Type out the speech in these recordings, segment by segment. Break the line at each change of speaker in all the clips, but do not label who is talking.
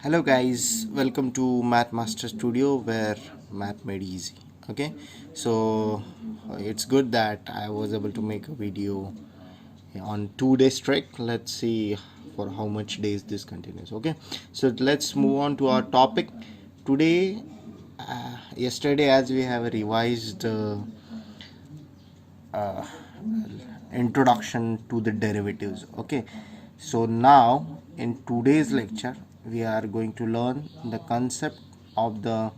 Hello guys, welcome to Math Master Studio where math made easy. Okay, so it's good that I was able to make a video on 2 days straight. Let's see for how much days this continues. Okay, so let's move on to our topic today. Yesterday, as we have revised uh, introduction to the derivatives. Okay, so now in today's lecture we are going to learn the concept of the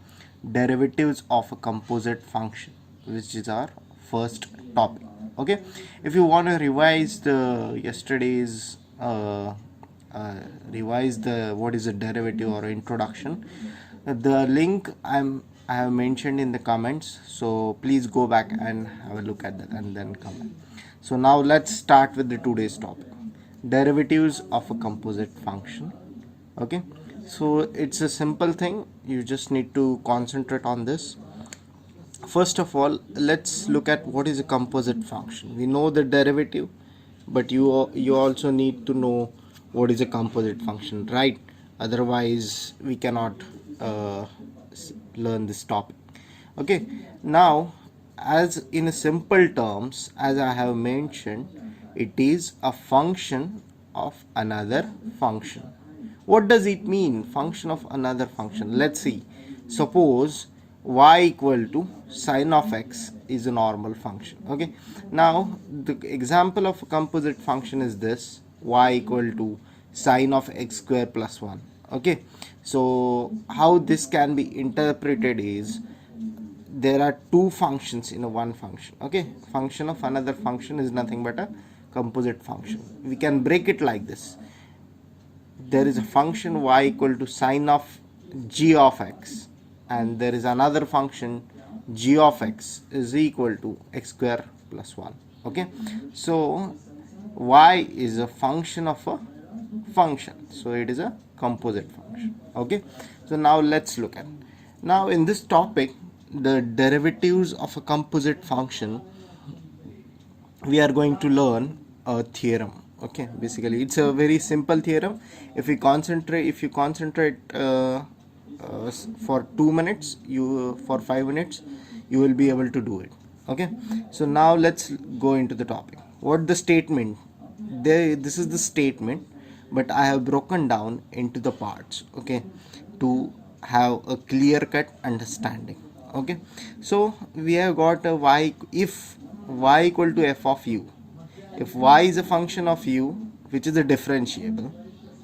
derivatives of a composite function, which is our first topic. Okay, if you want to revise the yesterday's revise the what is a derivative or introduction, the link I have mentioned in the comments, so please go back and have a look at that and then comment. So now let's start with the today's topic, derivatives of a composite function. Okay, so it's a simple thing, you just need to concentrate on this. First of all, let's look at what is a composite function. We know the derivative, but you also need to know what is a composite function, right? Otherwise we cannot learn this topic. Okay, now as in a simple terms, as I have mentioned, it is a function of another function. What does it mean, function of another function? Let's see. Suppose y equal to sine of x is a normal function. Okay, now the example of a composite function is this: y equal to sine of x square plus 1. Okay, so how this can be interpreted is, there are two functions in a one function. Okay, function of another function is nothing but a composite function. We can break it like this: there is a function y equal to sine of g of x, and there is another function g of x is equal to x square plus 1. Okay, so y is a function of a function, so it is a composite function. Okay, so now let's look at, now in this topic, the derivatives of a composite function, we are going to learn a theorem. Okay, basically it's a very simple theorem. If you concentrate for 2 minutes, you for 5 minutes you will be able to do it. Okay, so now let's go into the topic. What the statement there, this is the statement, but I have broken down into the parts, okay, to have a clear cut understanding. Okay, so we have got a y, if y equal to f of u, if y is a function of u which is a differentiable,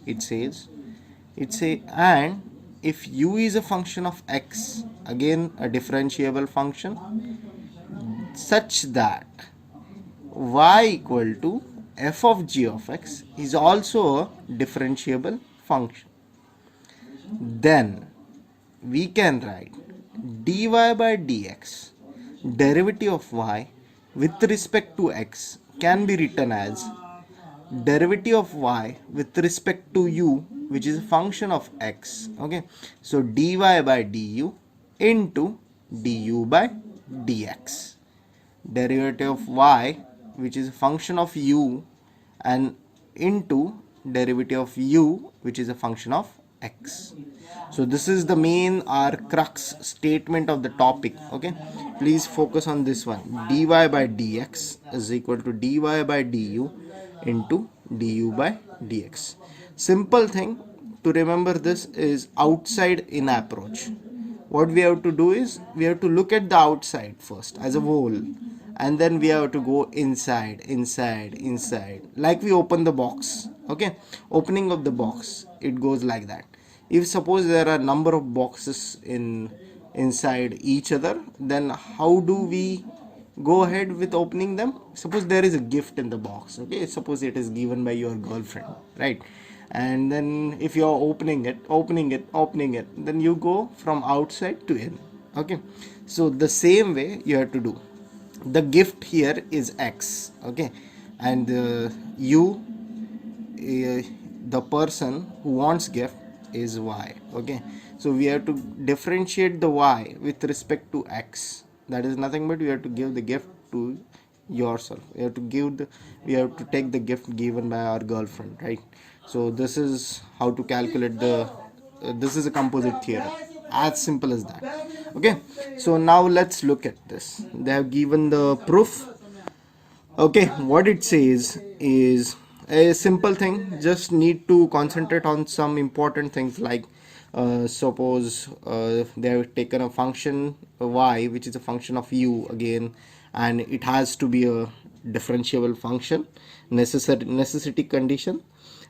it says, and if u is a function of x, again a differentiable function, such that y equal to f of g of x is also a differentiable function, then we can write dy by dx, derivative of y with respect to x, can be written as derivative of y with respect to u, which is a function of x. Okay, so dy by du into du by dx, derivative of y which is a function of u, and into derivative of u which is a function of x. So this is the main or crux statement of the topic. Okay, please focus on this one: dy by dx is equal to dy by du into du by dx. Simple thing to remember this is outside in approach. What we have to do is, we have to look at the outside first as a whole, and then we have to go inside, like we open the box. Okay, opening of the box, it goes like that. If suppose there are number of boxes inside each other, then how do we go ahead with opening them? Suppose there is a gift in the box. Okay, suppose it is given by your girlfriend, right? And then if you are opening it, then you go from outside to in. Okay, so the same way you have to do. The gift here is x. Okay, and you the person who wants gift is y. Okay, so we have to differentiate the y with respect to x. That is nothing but we have to give the gift to yourself. We have to take the gift given by our girlfriend, right? So this is how to calculate the this is a composite theorem, as simple as that. Okay, so now let's look at this. They have given the proof. Okay, what it says is a simple thing. Just need to concentrate on some important things, like suppose they have taken a function y which is a function of u again, and it has to be a differentiable function, necessity condition,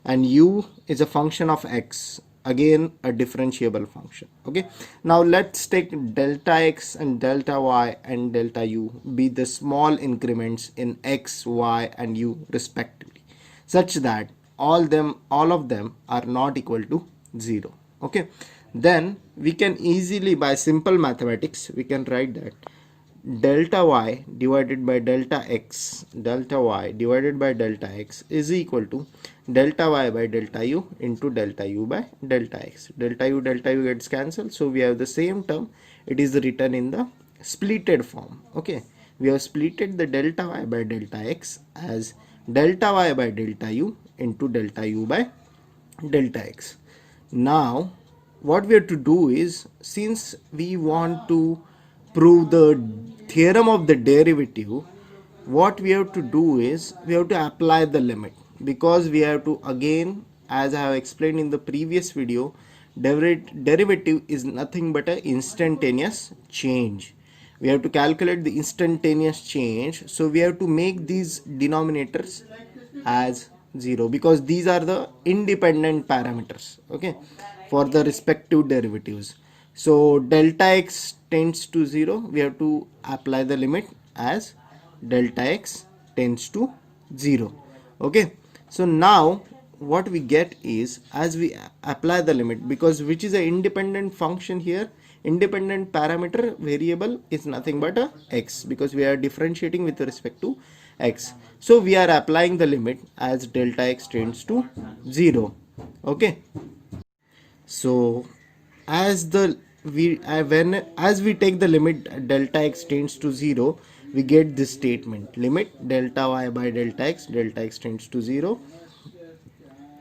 and u is a function of x, again a differentiable function. Okay, now let's take delta x and delta y and delta u be the small increments in x, y and u respectively, such that all of them are not equal to 0. Okay, then we can easily, by simple mathematics, we can write that delta y divided by delta x, delta y divided by delta x is equal to delta y by delta u into delta u by delta x. Delta u gets cancelled, so we have the same term. It is written in the splitted form. Okay, we have splitted the delta y by delta x as delta y by delta u into delta u by delta x. Now what we have to do is, since we want to prove the theorem of the derivative, what we have to do is we have to apply the limit, because we have to, again, as I have explained in the previous video, derivative is nothing but an instantaneous change. We have to calculate the instantaneous change, so we have to make these denominators as 0, because these are the independent parameters, okay, for the respective derivatives. So delta x tends to 0, we have to apply the limit as delta x tends to 0. Okay, so now what we get is, as we apply the limit, because which is an independent function here, independent parameter variable is nothing but a x, because we are differentiating with respect to x. So we are applying the limit as delta x tends to 0. Okay, so as the as we take the limit delta x tends to 0, we get this statement: limit delta y by delta x tends to 0.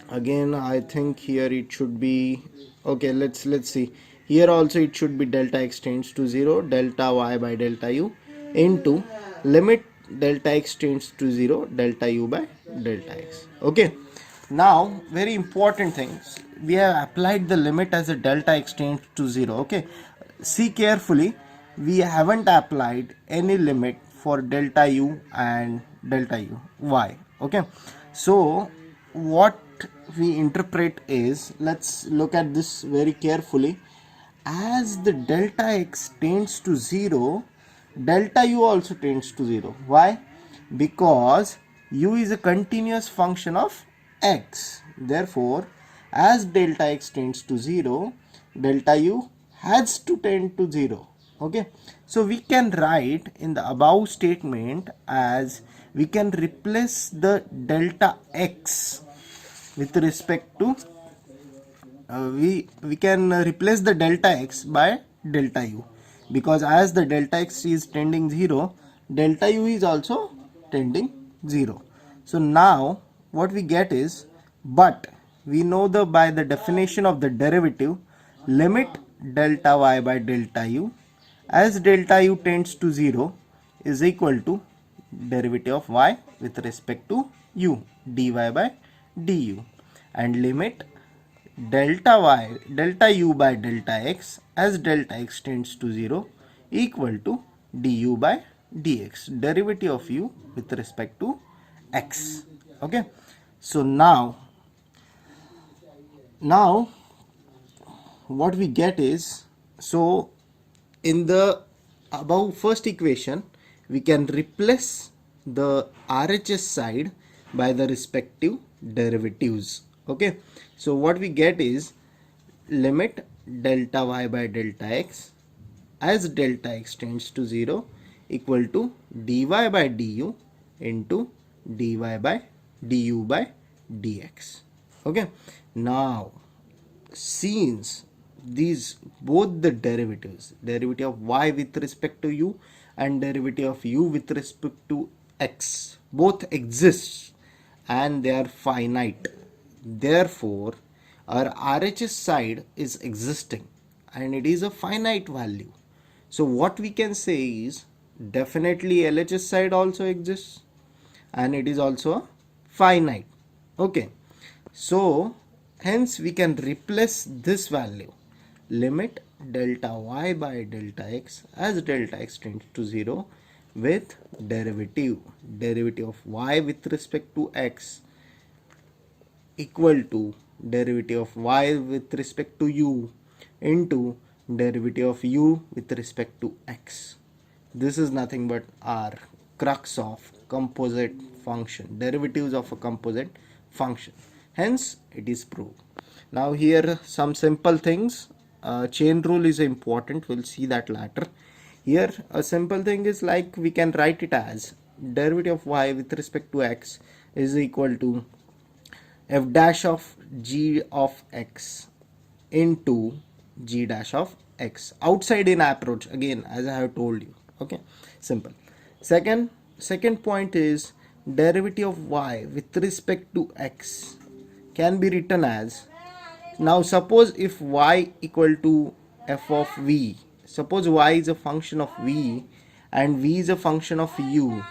Again, I think here it should be, okay, let's see, here also it should be delta x tends to 0, delta y by delta u into limit delta x tends to 0, delta u by delta x. Okay, now very important things, we have applied the limit as a delta x tends to 0. Okay, see carefully, we haven't applied any limit for delta u and delta u y. Okay, so what we interpret is, let's look at this very carefully. As the delta x tends to 0, delta u also tends to 0. Why? Because u is a continuous function of x. Therefore, as delta x tends to 0, delta u has to tend to 0. Okay, so we can write in the above statement as, we can replace the delta x with respect to we can replace the delta x by delta u, because as the delta x is tending 0, delta u is also tending 0. So now what we get is, but we know the by the definition of the derivative, limit delta y by delta u as delta u tends to 0 is equal to derivative of y with respect to u, dy by du, and limit delta u by delta x as delta x tends to 0 equal to du by dx, derivative of u with respect to x. Okay, so now what we get is, so in the above first equation, we can replace the RHS side by the respective derivatives. Okay, so what we get is limit delta y by delta x as delta x tends to 0 equal to dy by du into dy by du by dx. Okay, now since these both the derivatives, derivative of y with respect to u and derivative of u with respect to x, both exist and they are finite, therefore our RHS side is existing and it is a finite value. So what we can say is definitely LHS side also exists and it is also finite. Okay, so hence we can replace this value, limit delta y by delta x as delta x tends to 0 with derivative of y with respect to x equal to derivative of y with respect to u into derivative of u with respect to x. This is nothing but our crux of composite function, derivatives of a composite function. Hence it is proved. Now here some simple things. Chain rule is important, we'll see that later. Here a simple thing is like we can write it as derivative of y with respect to x is equal to f dash of g of x into g dash of x outside in approach, again as I have told you. Okay, simple. Second point is derivative of y with respect to x can be written as, now suppose if y equal to f of v, suppose y is a function of v and v is a function of u.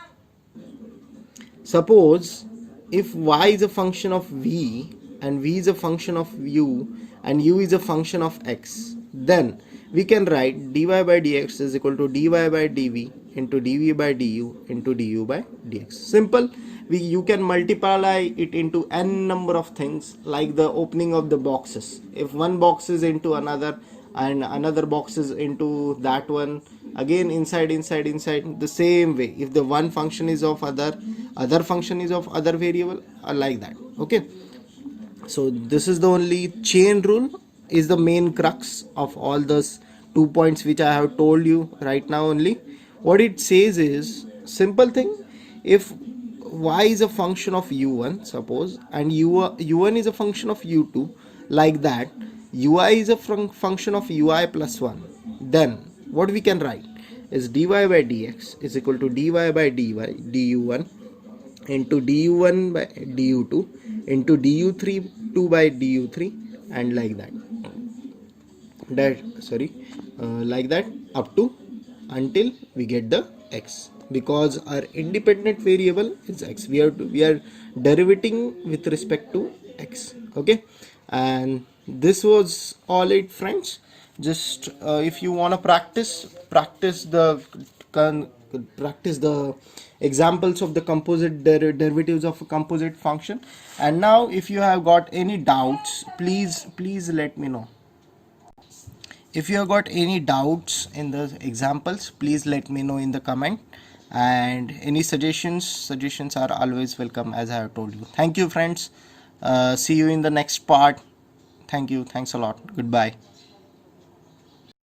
Suppose if y is a function of v and v is a function of u and u is a function of x, then we can write dy by dx is equal to dy by dv into dv by du into du by dx. Simple. You can multiply it into n number of things, like the opening of the boxes. If one box is into another and another box is into that one, again inside the same way. If the one function is of other function is of other variable, like that. Okay, so this is the only chain rule is the main crux of all those 2 points which I have told you right now. Only what it says is simple thing, if y is a function of u1 suppose and u1 is a function of u2, like that ui is a function of ui plus 1, then what we can write is dy by dx is equal to dy by dy du1 into du1 by du2 into du3 2 by du3 and like that like that up to until we get the x, because our independent variable is x. We are derivating with respect to x. Okay, and this was all it, friends. Just if you want to practice the examples of the composite derivatives of a composite function. And now if you have got any doubts, please let me know. If you have got any doubts in the examples, please let me know in the comment, and any suggestions are always welcome, as I have told you. Thank you, friends. See you in the next part. Thank you. Thanks a lot. Goodbye.